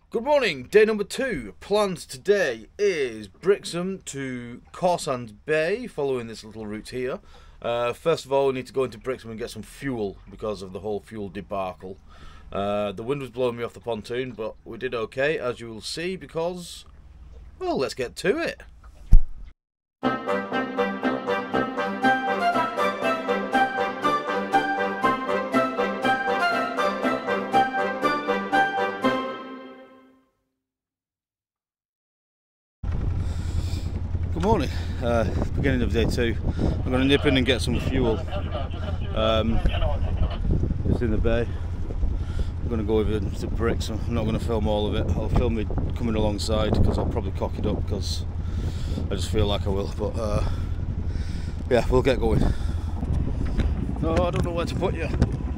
Good morning, day number 2. Plans today is Brixham to Cawsands Bay, following this little route here. First of all, we need to go into Brixham and get some fuel because of the whole fuel debacle. The wind was blowing me off the pontoon, but we did okay, as you will see, because, well, let's get to it. Good morning, beginning of day 2. I'm going to nip in and get some fuel. It's in the bay. I'm going to go over to Brixham. I'm not going to film all of it. I'll film it coming alongside because I'll probably cock it up because I just feel like I will. But yeah, we'll get going. Oh, I don't know where to put you.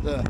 There.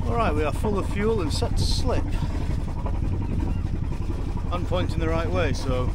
Alright, we are full of fuel and set to slip. I'm pointing the right way, so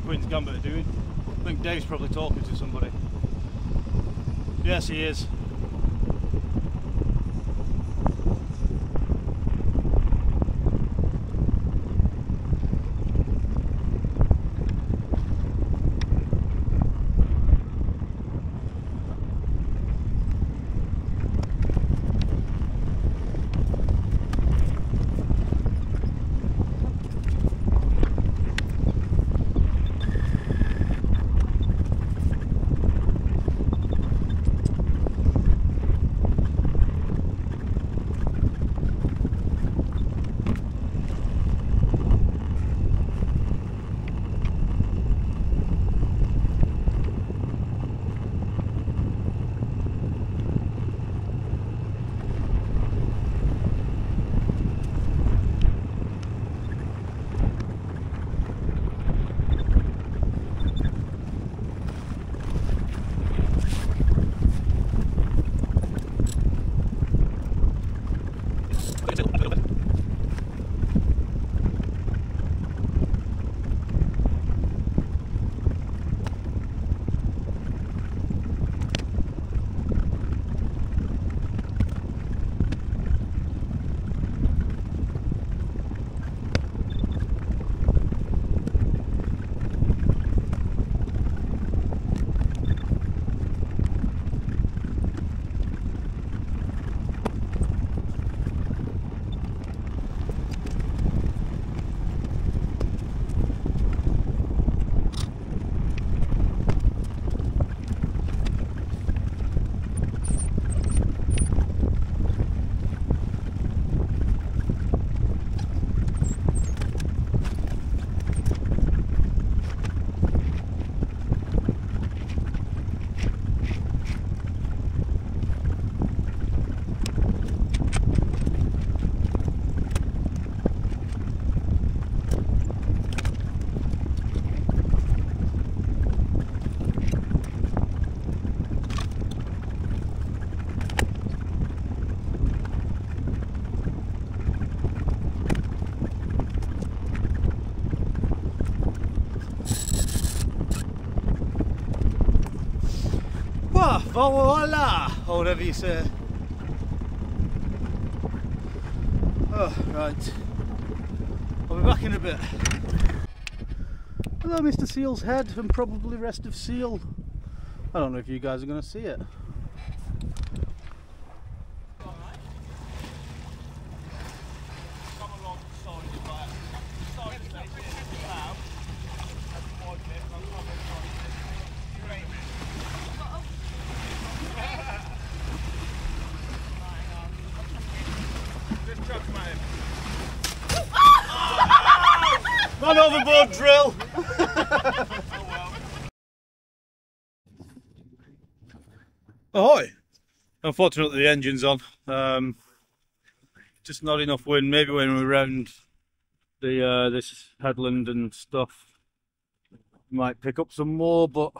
Queen's Gambit are doing. I think Dave's probably talking to somebody. Yes, he is. Ah, voila, or whatever you say. Oh, right. I'll be back in a bit. Hello, Mr. Seal's head, and probably rest of Seal. I don't know if you guys are going to see it. Run overboard, drill! Ahoy! Unfortunately the engine's on. Just not enough wind. Maybe when we're around the this headland and stuff we might pick up some more, but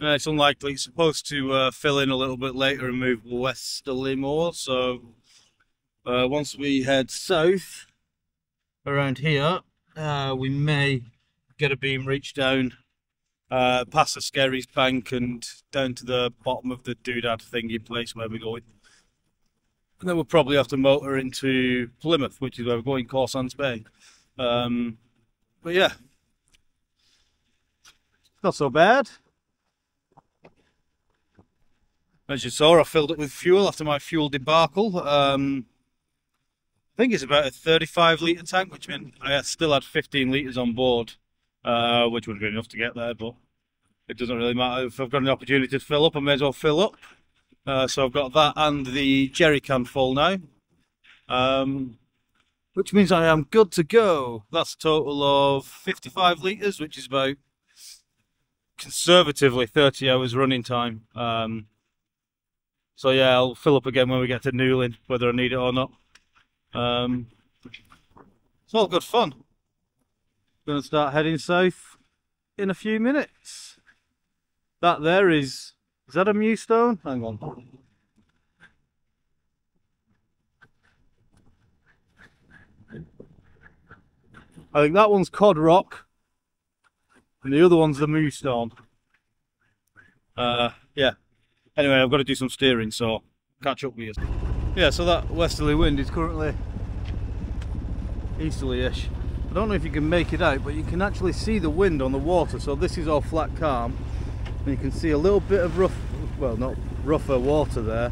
it's unlikely. It's supposed to fill in a little bit later and move westerly more, so once we head south around here, we may get a beam reach down past the Skerries bank and down to the bottom of the doodad thingy place where we're going. And then we'll probably have to motor into Plymouth, which is where we're going, Cawsands Bay. But yeah, not so bad. As you saw, I filled it with fuel after my fuel debacle. I think it's about a 35 litre tank, which meant I still had 15 litres on board, which would have been enough to get there, but it doesn't really matter. If I've got an opportunity to fill up, I may as well fill up. So I've got that and the jerry can full now, which means I am good to go. That's a total of 55 litres, which is about, conservatively, 30 hours running time. So yeah, I'll fill up again when we get to Newlyn, whether I need it or not. It's all good fun. Going to start heading south in a few minutes. That there is that a Mewstone? Hang on. I think that one's Cod Rock and the other one's the Mewstone. Yeah. Anyway, I've got to do some steering, so catch up with you. Yeah, so that westerly wind is currently easterly-ish. I don't know if you can make it out, but you can actually see the wind on the water. So this is all flat calm, and you can see a little bit of rough, well, not rougher water there,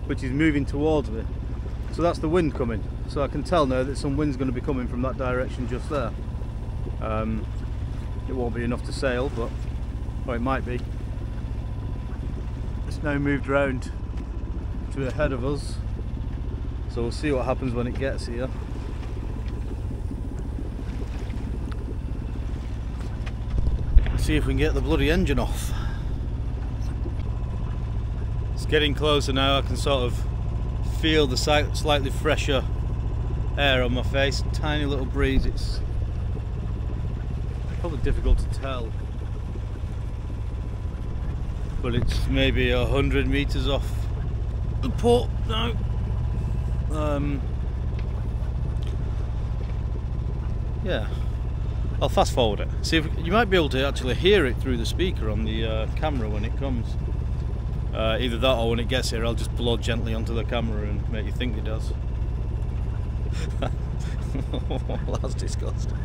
which is moving towards me. So that's the wind coming. So I can tell now that some wind's going to be coming from that direction just there. It won't be enough to sail, but well, it might be. It's now moved round to ahead of us, so we'll see what happens when it gets here. See if we can get the bloody engine off. It's getting closer now. I can sort of feel the slightly fresher air on my face. Tiny little breeze. It's probably difficult to tell, but it's maybe 100 meters off the port now. Yeah, I'll fast forward it. See if you might be able to actually hear it through the speaker on the camera when it comes. Either that or when it gets here, I'll just blow gently onto the camera and make you think it does. Well, that's disgusting.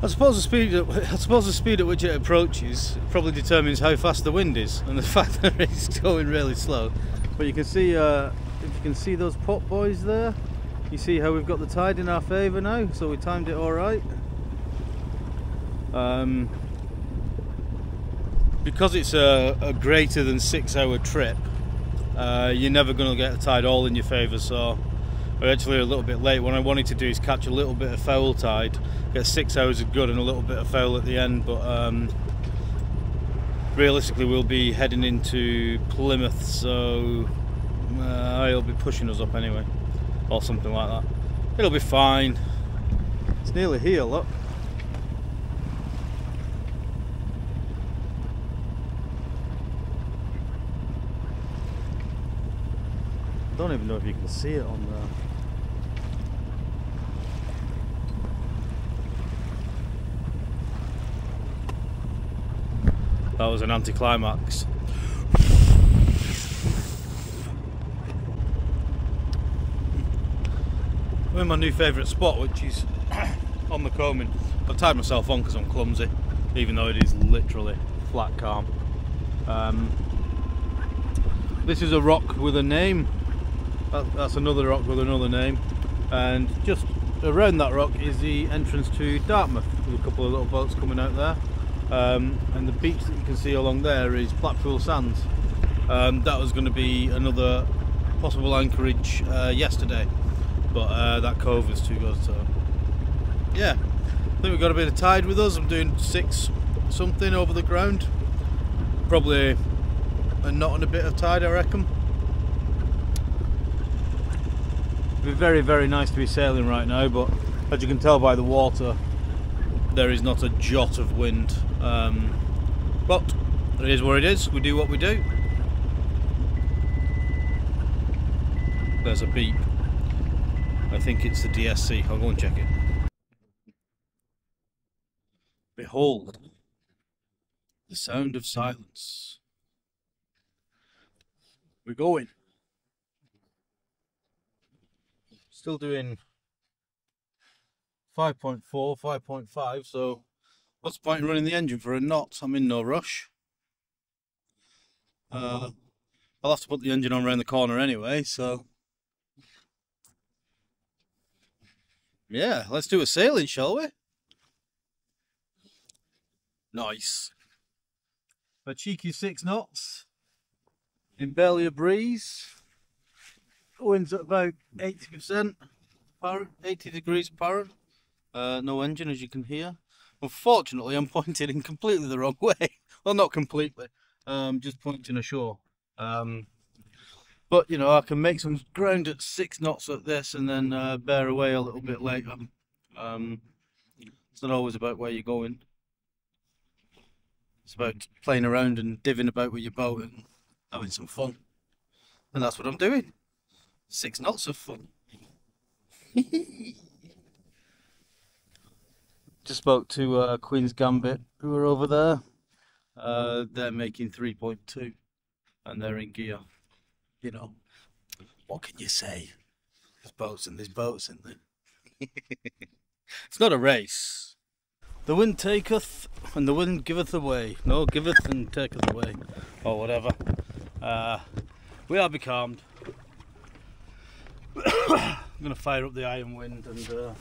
I suppose the speed at which it approaches probably determines how fast the wind is, and the fact that it's going really slow. But you can see, if you can see those pot buoys there, you see how we've got the tide in our favour now, so we timed it all right. Because it's a greater than 6 hour trip, you're never going to get the tide all in your favour, so we're actually a little bit late. What I wanted to do is catch a little bit of foul tide, get 6 hours of good and a little bit of foul at the end, but realistically we'll be heading into Plymouth, so it'll be pushing us up anyway, or something like that. It'll be fine. It's nearly here, look. I don't even know if you can see it on there. That was an anticlimax. I'm in my new favourite spot, which is on the combing. I've tied myself on because I'm clumsy, even though it is literally flat calm. This is a rock with a name. That's another rock with another name, and just around that rock is the entrance to Dartmouth, with a couple of little boats coming out there. And the beach that you can see along there is Blackpool Sands. That was going to be another possible anchorage yesterday, but that cove was too good. So yeah, I think we've got a bit of tide with us. I'm doing 6 something over the ground, probably a knot and a bit of tide, I reckon. It'd be very, very nice to be sailing right now, but as you can tell by the water, there is not a jot of wind. But it is what it is. We do what we do. There's a beep. I think it's the DSC. I'll go and check it. Behold, the sound of silence. We're going. Still doing 5.4, 5.5, so what's the point in running the engine for a knot? I'm in no rush. I'll have to put the engine on around the corner anyway, so yeah, let's do a sailing, shall we? Nice. A cheeky 6 knots in barely a breeze. Wind's at about 80% apparent, 80 degrees apparent. No engine, as you can hear. Unfortunately, I'm pointing in completely the wrong way. Well, not completely, just pointing ashore. But you know, I can make some ground at 6 knots like this and then bear away a little bit later. It's not always about where you're going. It's about playing around and divvying about with your boat and having some fun. And that's what I'm doing. 6 knots of fun. Just spoke to Queen's Gambit, who are over there. They're making 3.2 and they're in gear. You know, what can you say? There's boats and there's boats in there. It's not a race. The wind taketh and the wind giveth away. No, giveth and taketh away, or whatever. We are becalmed. I'm going to fire up the iron wind and still there.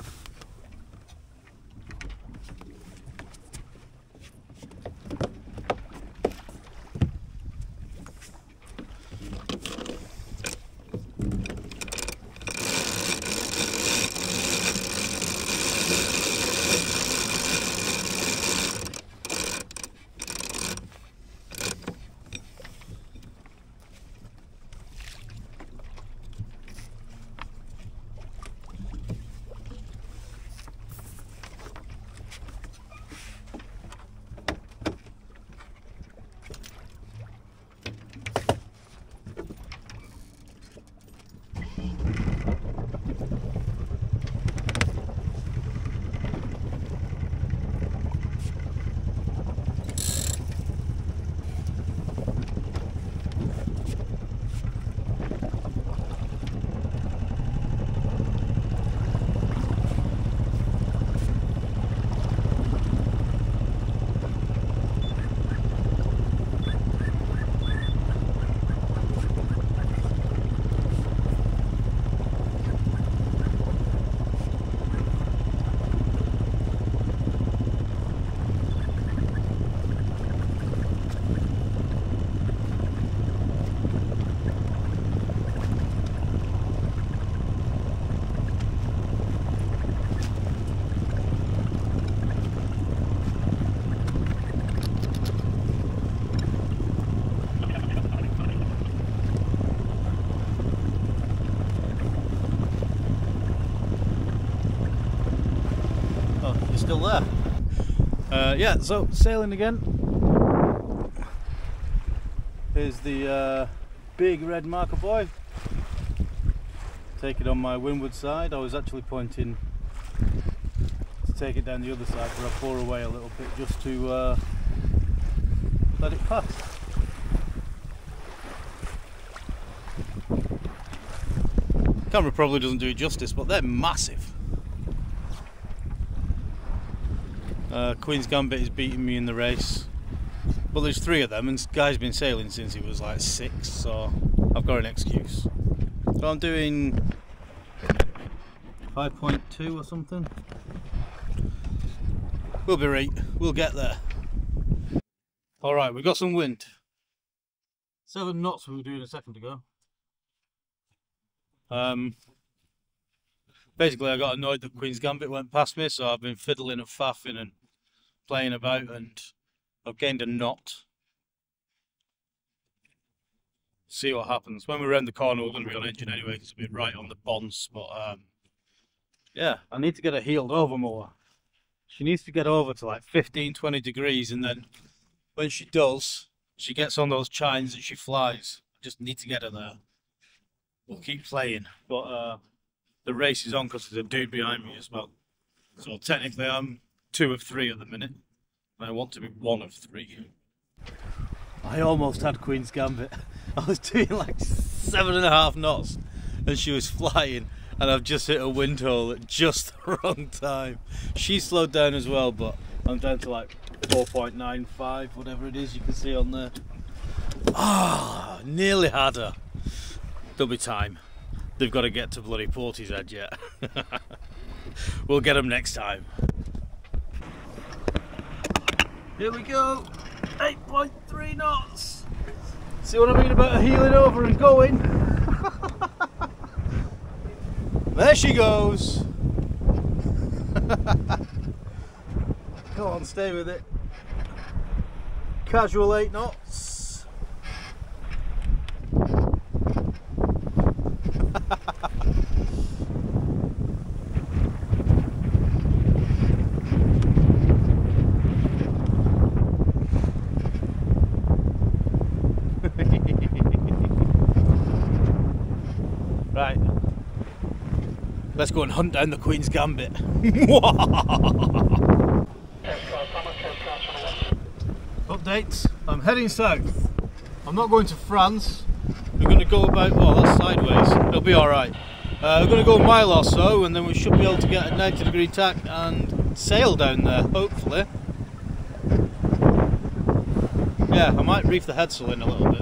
Yeah, so sailing again. Here's the big red marker buoy. Take it on my windward side. I was actually pointing to take it down the other side, but I bore away a little bit just to let it pass. Camera probably doesn't do it justice, but they're massive. Queen's Gambit is beating me in the race, but there's 3 of them, and this guy's been sailing since he was like 6, so I've got an excuse. So I'm doing 5.2 or something. We'll be right, we'll get there. Alright, we've got some wind. 7 knots we were doing a second ago. Basically I got annoyed that Queen's Gambit went past me, so I've been fiddling and faffing and playing about, and I've gained a knot. See what happens. When we round the corner we're going to be on engine anyway, because we'll be right on the bonds, but yeah, I need to get her heeled over more. She needs to get over to like 15-20 degrees, and then when she does, she gets on those chines and she flies. I just need to get her there. We'll keep playing, but the race is on because there's a dude behind me as well. So technically I'm 2 of 3 at the minute, and I want to be 1 of 3. I almost had Queen's Gambit. I was doing like 7.5 knots and she was flying, and I've just hit a wind hole at just the wrong time. She slowed down as well, but I'm down to like 4.95, whatever it is you can see on there. Ah, nearly had her. There'll be time. They've got to get to bloody Portishead yet. We'll get them next time. Here we go. 8.3 knots. See what I mean about heeling over and going? There she goes. Go on, stay with it. Casual 8 knots. Right, let's go and hunt down the Queen's Gambit. Updates, I'm heading south. I'm not going to France. We're going to go about, well, that's sideways, it'll be alright. We're going to go a mile or so, and then we should be able to get a 90-degree tack and sail down there, hopefully. Yeah, I might reef the headsail in a little bit.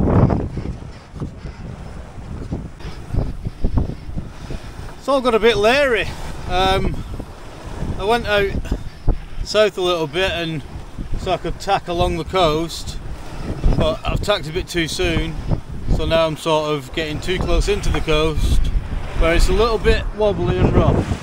It's all got a bit leery. I went out south a little bit and so I could tack along the coast, but I've tacked a bit too soon, so now I'm sort of getting too close into the coast where it's a little bit wobbly and rough.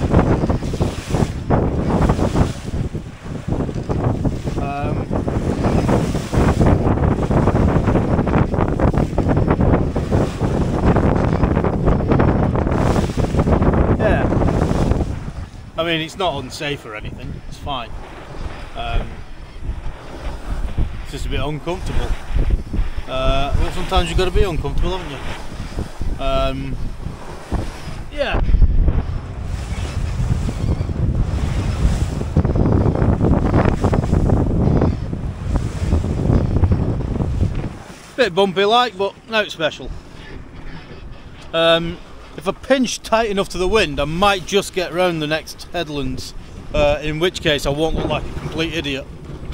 I mean, it's not unsafe or anything, it's fine. It's just a bit uncomfortable. Well, sometimes you've got to be uncomfortable, haven't you? Yeah. Bit bumpy like, but no special. If I pinch tight enough to the wind, I might just get round the next headlands, in which case I won't look like a complete idiot,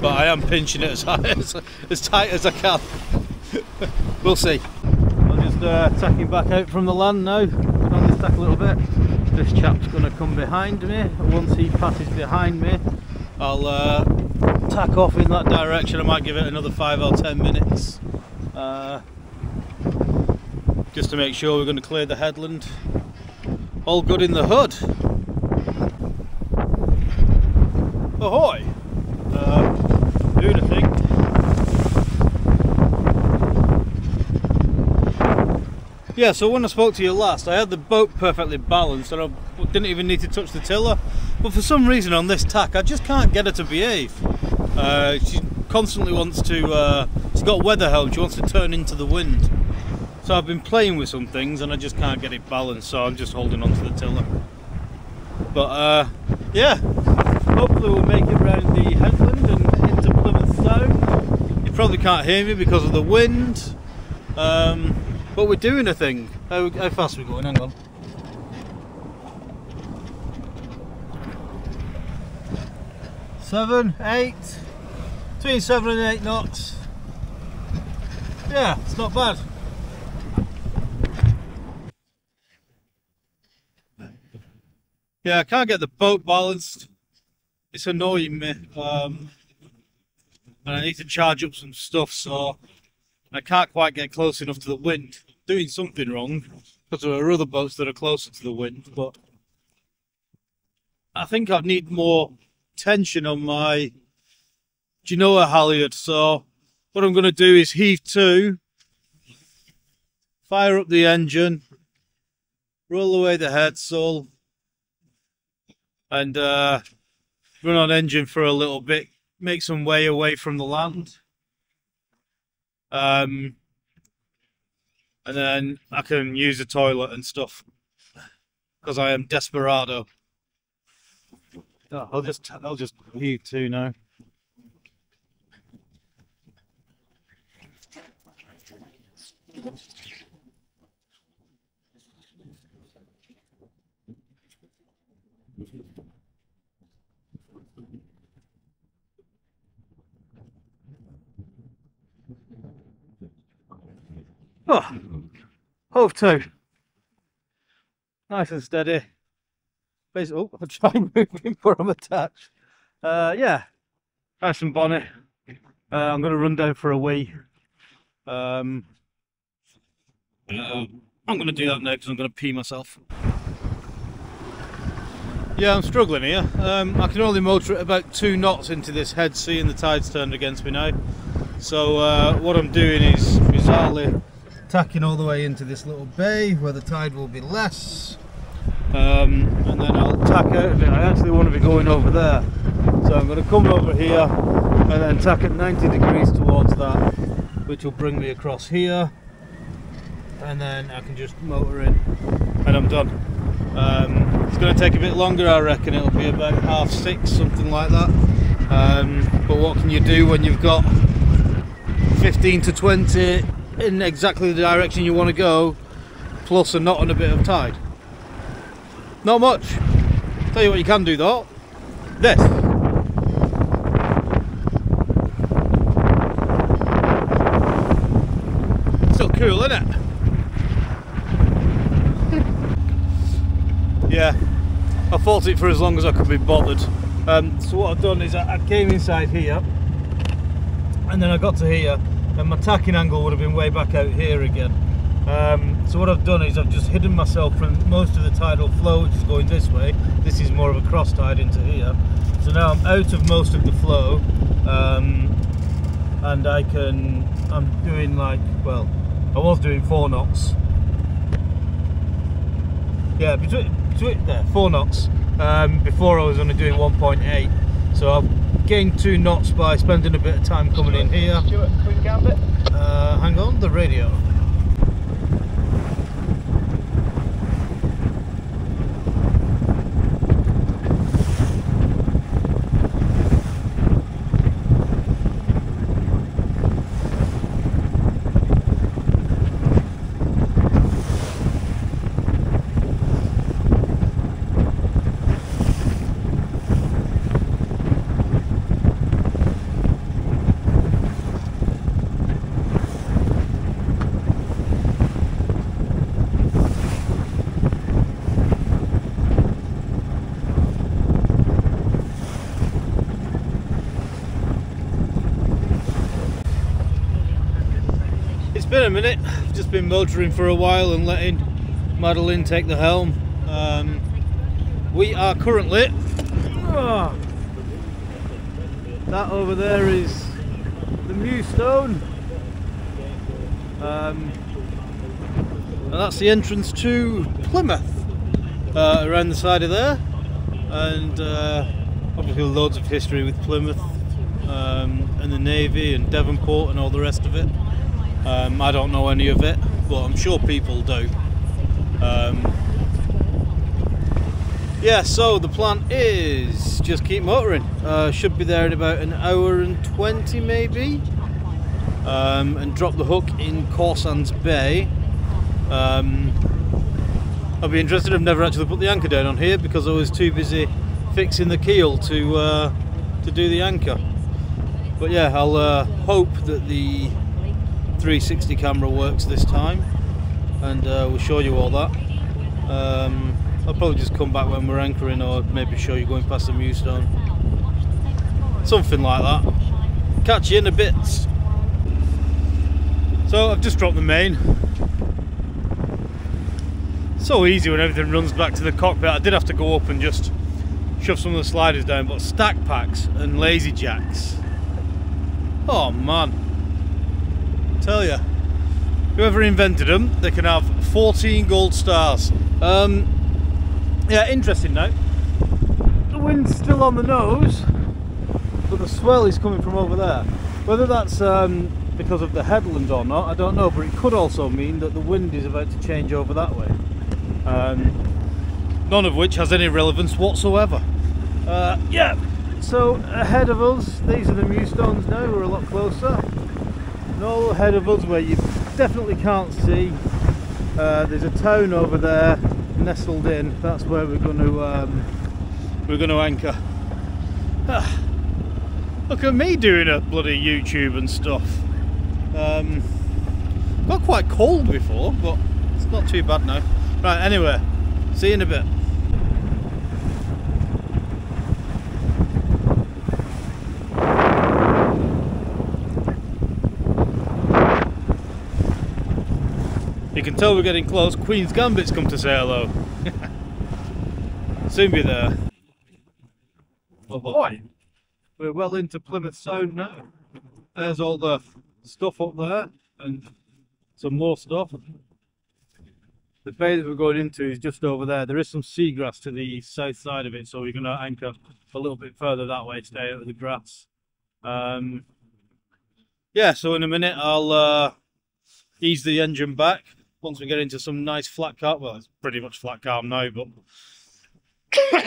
but I am pinching it as tight as I can. We'll see. I'm just tacking back out from the land now. Been on this tack a little bit. This chap's going to come behind me. Once he passes behind me, I'll tack off in that direction. I might give it another 5 or 10 minutes. Just to make sure we're going to clear the headland. All good in the hood. Ahoy! Doing a thing. Yeah, so when I spoke to you last, I had the boat perfectly balanced and I didn't even need to touch the tiller. But for some reason on this tack, I just can't get her to behave. She constantly wants to, she's got weather helm, she wants to turn into the wind. So I've been playing with some things and I just can't get it balanced, so I'm just holding on to the tiller. But yeah, hopefully we'll make it around the headland and into Plymouth Sound. It probably can't hear me because of the wind, but we're doing a thing. How fast are we going? Hang on. Between 7 and 8 knots. Yeah, it's not bad. Yeah, I can't get the boat balanced. It's annoying me. And I need to charge up some stuff, so I can't quite get close enough to the wind. I'm doing something wrong because there are other boats that are closer to the wind, but I think I need more tension on my Genoa halyard. So what I'm going to do is heave to, fire up the engine, roll away the headsail, and run on engine for a little bit, make some way away from the land, and then I can use the toilet and stuff because I am desperado. Oh, I'll just heave to now. Oh, hove to. Nice and steady. Basically, oh, I'll try and move before I'm attached. Yeah, nice and bonnet. I'm going to run down for a wee. I'm going to do that now because I'm going to pee myself. Yeah, I'm struggling here. I can only motor it about 2 knots into this head sea and the tide's turned against me now. So what I'm doing is bizarrely tacking all the way into this little bay where the tide will be less, and then I'll tack out of it. I actually want to be going over there, so I'm going to come over here and then tack at 90 degrees towards that, which will bring me across here, and then I can just motor in and I'm done. It's going to take a bit longer, I reckon. It'll be about 6:30, something like that, but what can you do when you've got 15 to 20 in exactly the direction you want to go, plus a knot and a bit of tide? Not much. Tell you what you can do though. This. Still cool, isn't it? Yeah, I fought it for as long as I could be bothered. So what I've done is I came inside here, and then I got to here, and my tacking angle would have been way back out here again. So what I've done is I've just hidden myself from most of the tidal flow, which is going this way. This is more of a cross tide into here. So now I'm out of most of the flow, and I'm doing like, well, I was doing 4 knots. Yeah, between there, 4 knots. Before I was only doing 1.8. So I've gained 2 knots by spending a bit of time coming in here. Stuart, quick gambit. Hang on, the radio. It's been a minute. I've just been motoring for a while and letting Madeline take the helm. We are currently, that over there is the Mewstone, and that's the entrance to Plymouth, around the side of there, and obviously loads of history with Plymouth, and the Navy and Devonport and all the rest of it. I don't know any of it, but I'm sure people do. Yeah, so the plan is just keep motoring. Should be there in about an hour and 20 maybe. and drop the hook in Cawsands Bay. I'll be interested. I've never actually put the anchor down on here because I was too busy fixing the keel to do the anchor. But yeah, I'll hope that the 360 camera works this time, and we'll show you all that. I'll probably just come back when we're anchoring, or maybe show you going past the Mewstone. Something like that. Catch you in a bit. So I've just dropped the main. So easy when everything runs back to the cockpit. I did have to go up and just shove some of the sliders down, but stack packs and lazy jacks. Oh man. Tell ya. Whoever invented them, they can have 14 gold stars. Yeah, interesting now. The wind's still on the nose, but the swell is coming from over there. Whether that's because of the headland or not, I don't know, but it could also mean that the wind is about to change over that way. None of which has any relevance whatsoever. Yeah, so ahead of us, these are the Mewstones now. We're a lot closer. And all ahead of us, where you definitely can't see, there's a town over there nestled in. That's where we're going to anchor. Look at me doing a bloody YouTube and stuff. Got quite cold before, but it's not too bad now. Right, anyway, see you in a bit. You can tell we're getting close. Queen's Gambit's come to say hello. Soon be there. Oh boy, we're well into Plymouth Sound now. There's all the stuff up there and some more stuff. The bay that we're going into is just over there. There is some seagrass to the south side of it, so we're going to anchor a little bit further that way to stay out of the grass. Yeah, so in a minute I'll ease the engine back once we get into some nice flat calm. Well, it's pretty much flat calm now, but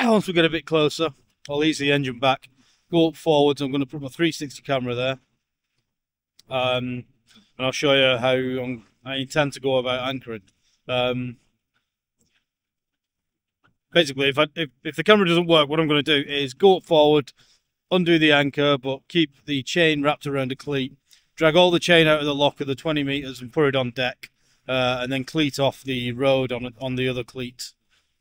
once we get a bit closer, I'll ease the engine back, go up forwards. I'm going to put my 360 camera there, and I'll show you how I intend to go about anchoring. Basically, if the camera doesn't work, what I'm going to do is go up forward, undo the anchor, but keep the chain wrapped around a cleat, drag all the chain out of the lock of the 20 meters and put it on deck, and then cleat off the road on the other cleat,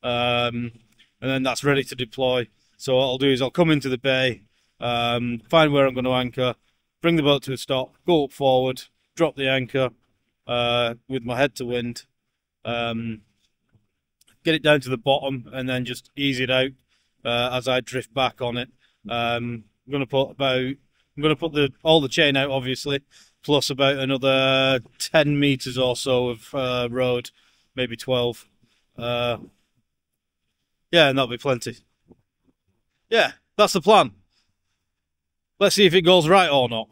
and then that's ready to deploy. So what I'll do is I'll come into the bay, find where I'm going to anchor, bring the boat to a stop, go up forward, drop the anchor with my head to wind, get it down to the bottom, and then just ease it out as I drift back on it. I'm going to put all the chain out, obviously, plus about another 10 meters or so of road, maybe 12. Yeah, and that'll be plenty. Yeah, that's the plan. Let's see if it goes right or not.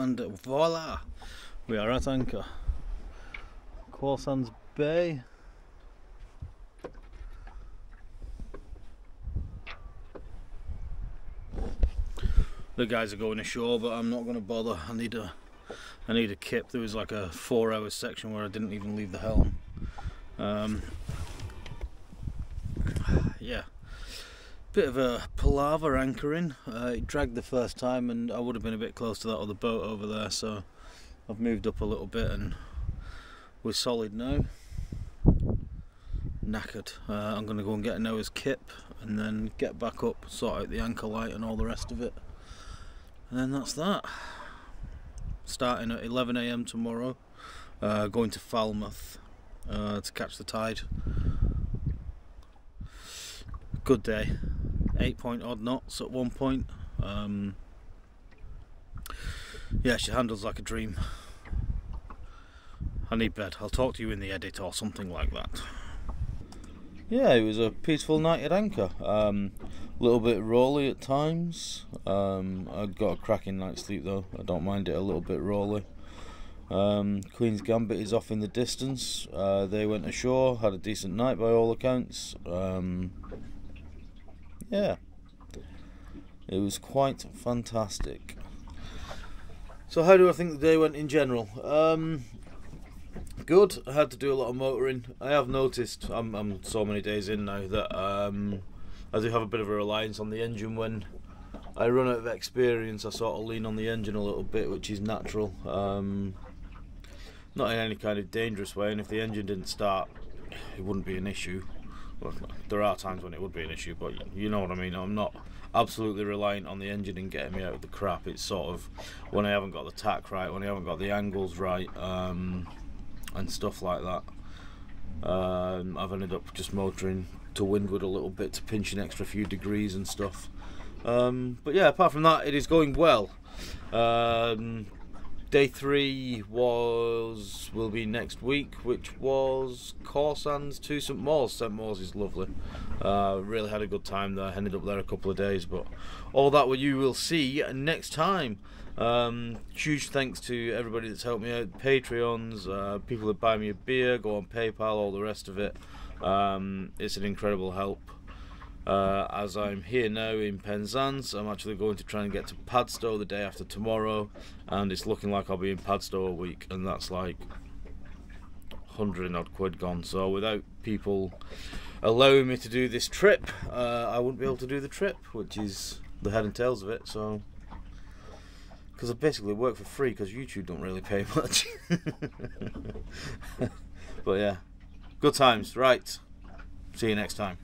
And voila, we are at anchor. Cawsands Bay. The guys are going ashore, but I'm not going to bother. I need I need a kip. There was like a 4-hour section where I didn't even leave the helm. Yeah, bit of a palaver anchoring. It dragged the first time and I would have been a bit close to that other boat over there, so I've moved up a little bit and we're solid now. Knackered. I'm going to go and get a Noah's kip and then get back up, sort out the anchor light and all the rest of it, and then that's that. Starting at 11 AM tomorrow, going to Falmouth to catch the tide. Good day. 8 odd knots at one point. Yeah, she handles like a dream. I need bed. I'll talk to you in the edit or something like that. Yeah, it was a peaceful night at anchor. A little bit rolly at times. I got a cracking night's sleep though. I don't mind it a little bit rolly. Queen's Gambit is off in the distance. They went ashore, had a decent night by all accounts. Yeah, it was quite fantastic. So how do I think the day went in general? Good. I had to do a lot of motoring. I have noticed, I'm so many days in now, that I do have a bit of a reliance on the engine. When I run out of experience, I sort of lean on the engine a little bit, which is natural. Not in any kind of dangerous way, and if the engine didn't start, it wouldn't be an issue. Well, there are times when it would be an issue, but you know what I mean. I'm not absolutely reliant on the engine in getting me out of the crap. It's sort of when I haven't got the tack right, when I haven't got the angles right, and stuff like that. I've ended up just motoring to windward a little bit to pinch an extra few degrees and stuff. But yeah, apart from that, it is going well. Day 3 will be next week, which was Cawsands to St Maurs. St Maurs is lovely. Really had a good time there. Ended up there a couple of days, but all that you will see next time. Huge thanks to everybody that's helped me out, Patreons, people that buy me a beer, go on PayPal, all the rest of it. It's an incredible help. As I'm here now in Penzance, I'm actually going to try and get to Padstow the day after tomorrow, and it's looking like I'll be in Padstow a week, and that's like 100 odd quid gone. So without people allowing me to do this trip, I wouldn't be able to do the trip, which is the head and tails of it. So, because I basically work for free because YouTube don't really pay much. But yeah, good times. Right, see you next time.